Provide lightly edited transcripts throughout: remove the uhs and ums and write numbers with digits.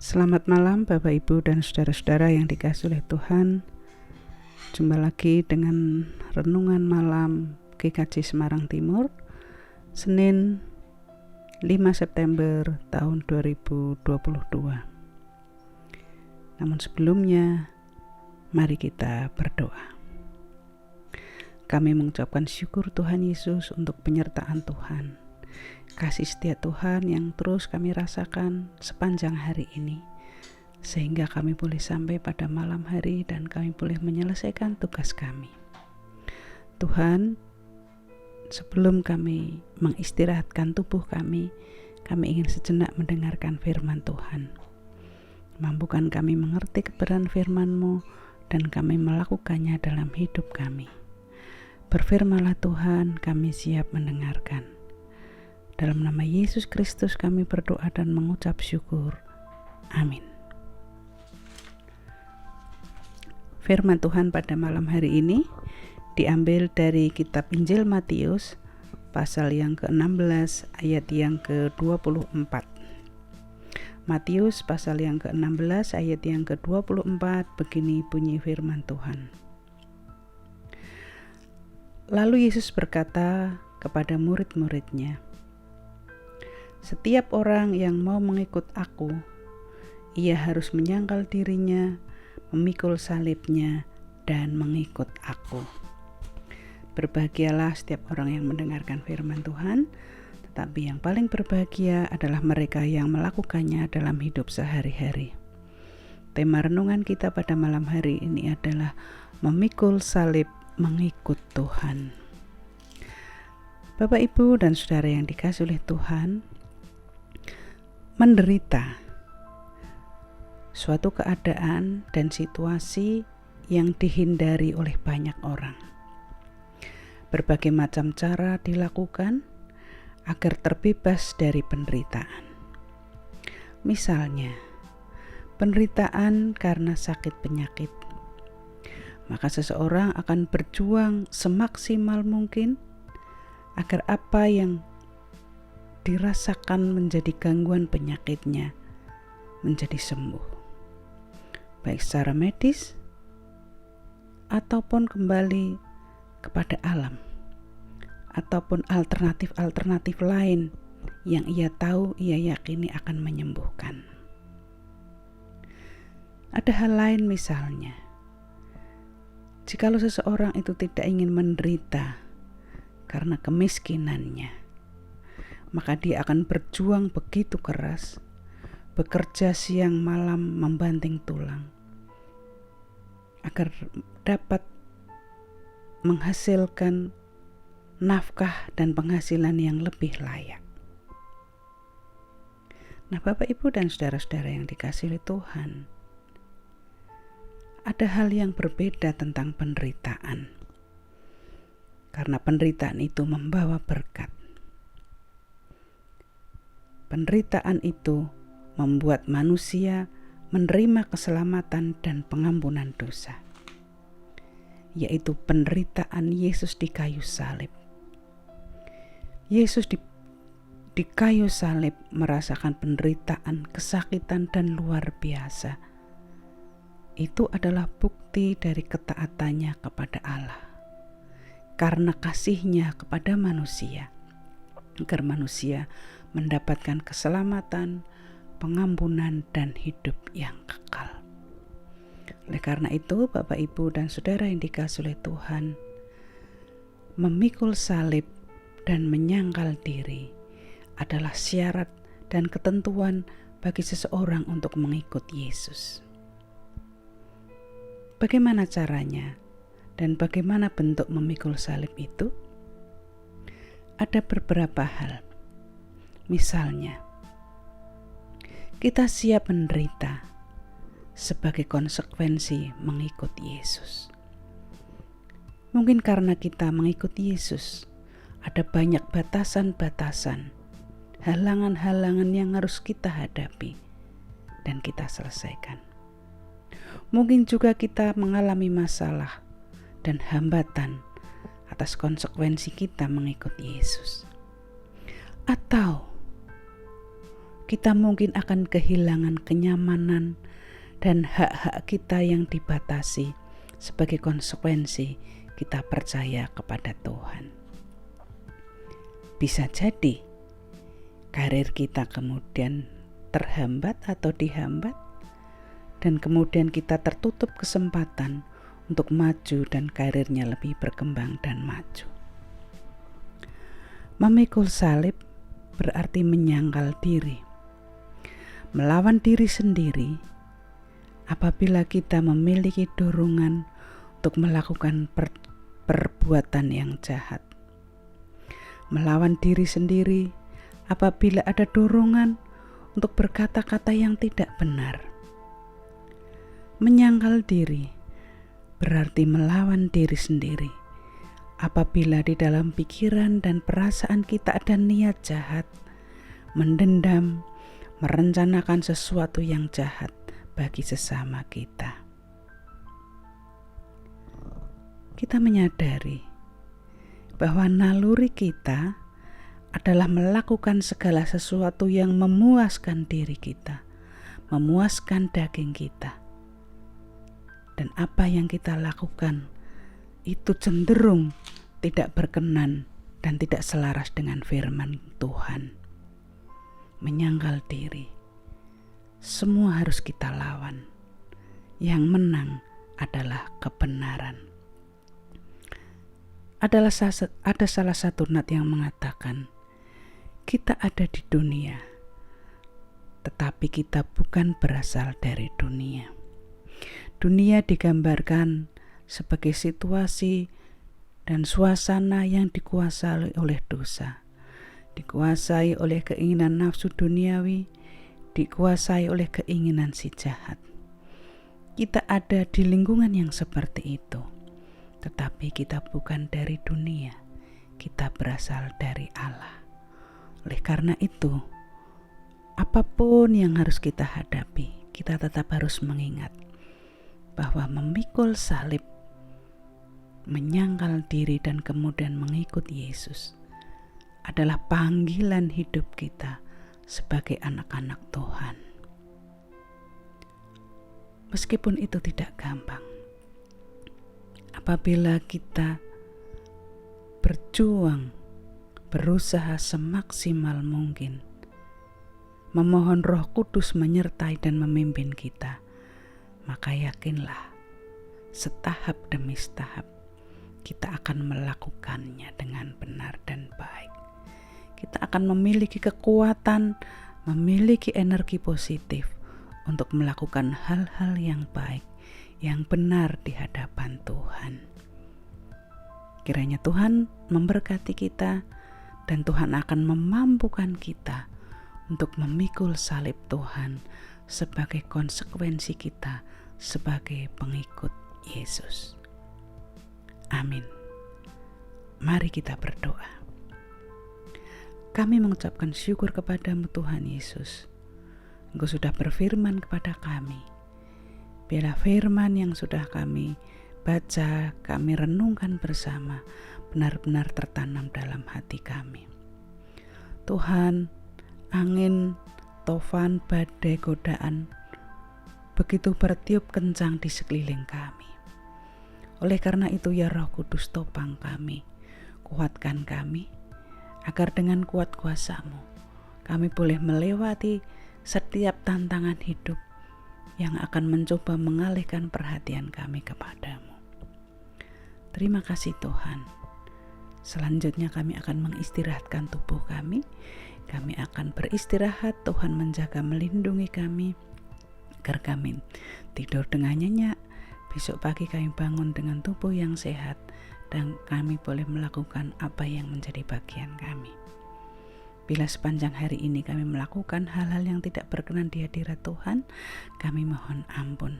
Selamat malam Bapak Ibu dan saudara-saudara yang dikasihi oleh Tuhan. Jumpa lagi dengan renungan malam GKJ Semarang Timur, Senin 5 September tahun 2022. Namun sebelumnya, mari kita berdoa. Kami mengucapkan syukur Tuhan Yesus untuk penyertaan Tuhan, kasih setia Tuhan yang terus kami rasakan sepanjang hari ini, sehingga kami boleh sampai pada malam hari dan kami boleh menyelesaikan tugas kami. Tuhan, sebelum kami mengistirahatkan tubuh kami ingin sejenak mendengarkan firman Tuhan. Mampukan kami mengerti kebenaran firman-Mu dan kami melakukannya dalam hidup kami. Berfirmanlah Tuhan, kami siap mendengarkan. Dalam nama Yesus Kristus kami berdoa dan mengucap syukur. Amin. Firman Tuhan pada malam hari ini diambil dari kitab Injil Matius pasal yang ke-16 ayat yang ke-24. Matius pasal yang ke-16 ayat yang ke-24, begini bunyi firman Tuhan. Lalu Yesus berkata kepada murid-muridnya, "Setiap orang yang mau mengikut aku, ia harus menyangkal dirinya, memikul salibnya, dan mengikut aku." Berbahagialah setiap orang yang mendengarkan firman Tuhan, tetapi yang paling berbahagia adalah mereka yang melakukannya dalam hidup sehari-hari. Tema renungan kita pada malam hari ini adalah memikul salib, mengikut Tuhan. Bapak, Ibu, dan saudara yang dikasihi oleh Tuhan, menderita suatu keadaan dan situasi yang dihindari oleh banyak orang. Berbagai macam cara dilakukan agar terbebas dari penderitaan. Misalnya, penderitaan karena sakit penyakit. Maka seseorang akan berjuang semaksimal mungkin agar apa yang dirasakan menjadi gangguan penyakitnya menjadi sembuh, baik secara medis ataupun kembali kepada alam, ataupun alternatif lain yang ia tahu, ia yakini akan menyembuhkan. Ada hal lain, misalnya jikalau seseorang itu tidak ingin menderita karena kemiskinannya, maka dia akan berjuang begitu keras, bekerja siang malam membanting tulang, agar dapat menghasilkan nafkah dan penghasilan yang lebih layak. Nah, Bapak, Ibu, dan saudara-saudara yang dikasihi oleh Tuhan, ada hal yang berbeda tentang penderitaan. Karena penderitaan itu membawa berkat. Penderitaan itu membuat manusia menerima keselamatan dan pengampunan dosa, yaitu penderitaan Yesus di kayu salib. Yesus di kayu salib merasakan penderitaan, kesakitan, dan luar biasa. Itu adalah bukti dari ketaatannya kepada Allah, karena kasihnya kepada manusia, agar manusia mendapatkan keselamatan, pengampunan, dan hidup yang kekal. Oleh karena itu, Bapak, Ibu, dan saudara yang dikasihi oleh Tuhan, memikul salib dan menyangkal diri adalah syarat dan ketentuan bagi seseorang untuk mengikut Yesus. Bagaimana caranya dan bagaimana bentuk memikul salib itu? Ada beberapa hal. Misalnya, kita siap menderita sebagai konsekuensi mengikut Yesus. Mungkin karena kita mengikut Yesus, ada banyak batasan-batasan, halangan-halangan yang harus kita hadapi dan kita selesaikan. Mungkin juga kita mengalami masalah dan hambatan atas konsekuensi kita mengikut Yesus. Atau kita mungkin akan kehilangan kenyamanan dan hak-hak kita yang dibatasi sebagai konsekuensi kita percaya kepada Tuhan. Bisa jadi karir kita kemudian terhambat atau dihambat, dan kemudian kita tertutup kesempatan untuk maju dan karirnya lebih berkembang dan maju. Memikul salib berarti menyangkal diri, melawan diri sendiri apabila kita memiliki dorongan untuk melakukan perbuatan yang jahat. Melawan diri sendiri apabila ada dorongan untuk berkata-kata yang tidak benar. Menyangkal diri berarti melawan diri sendiri apabila di dalam pikiran dan perasaan kita ada niat jahat, mendendam, merencanakan sesuatu yang jahat bagi sesama kita. Kita menyadari bahwa naluri kita adalah melakukan segala sesuatu yang memuaskan diri kita, memuaskan daging kita. Dan apa yang kita lakukan itu cenderung tidak berkenan dan tidak selaras dengan firman Tuhan. Menyangkal diri, semua harus kita lawan. Yang menang adalah kebenaran. Ada salah satu nat yang mengatakan, kita ada di dunia, tetapi kita bukan berasal dari dunia. Dunia digambarkan sebagai situasi dan suasana yang dikuasai oleh dosa, dikuasai oleh keinginan nafsu duniawi, dikuasai oleh keinginan si jahat. Kita ada di lingkungan yang seperti itu. Tetapi kita bukan dari dunia, kita berasal dari Allah. Oleh karena itu, apapun yang harus kita hadapi, kita tetap harus mengingat bahwa memikul salib, menyangkal diri dan kemudian mengikut Yesus adalah panggilan hidup kita sebagai anak-anak Tuhan. Meskipun itu tidak gampang, apabila kita berjuang, berusaha semaksimal mungkin, memohon Roh Kudus menyertai dan memimpin kita, maka yakinlah, setahap demi setahap kita akan melakukannya dengan benar dan baik. Kita akan memiliki kekuatan, memiliki energi positif untuk melakukan hal-hal yang baik, yang benar di hadapan Tuhan. Kiranya Tuhan memberkati kita dan Tuhan akan memampukan kita untuk memikul salib Tuhan sebagai konsekuensi kita sebagai pengikut Yesus. Amin. Mari kita berdoa. Kami mengucapkan syukur kepadamu Tuhan Yesus. Engkau sudah berfirman kepada kami. Biarlah firman yang sudah kami baca, kami renungkan bersama, benar-benar tertanam dalam hati kami. Tuhan, angin, tofan, badai, godaan begitu bertiup kencang di sekeliling kami. Oleh karena itu ya Roh Kudus, topang kami, kuatkan kami, agar dengan kuat kuasa-Mu kami boleh melewati setiap tantangan hidup yang akan mencoba mengalihkan perhatian kami kepadamu. Terima kasih Tuhan. Selanjutnya kami akan mengistirahatkan tubuh kami. Kami akan beristirahat, Tuhan menjaga melindungi kami, agar kami tidur dengan nyenyak. Besok pagi kami bangun dengan tubuh yang sehat, dan kami boleh melakukan apa yang menjadi bagian kami. Bila sepanjang hari ini kami melakukan hal-hal yang tidak berkenan di hadirat Tuhan, kami mohon ampun.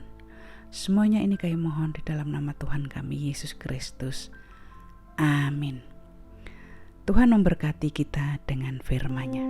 Semuanya ini kami mohon di dalam nama Tuhan kami, Yesus Kristus. Amin. Tuhan memberkati kita dengan firman-Nya.